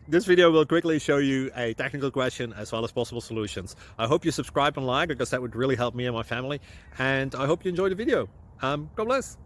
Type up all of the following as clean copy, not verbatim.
This video will quickly show you a technical question as well as possible solutions. I hope you subscribe and like, because that would really help me and my family. And I hope you enjoy the video. God bless.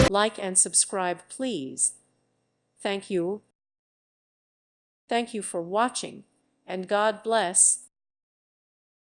Like and subscribe, please. Thank you. Thank you for watching, and God bless.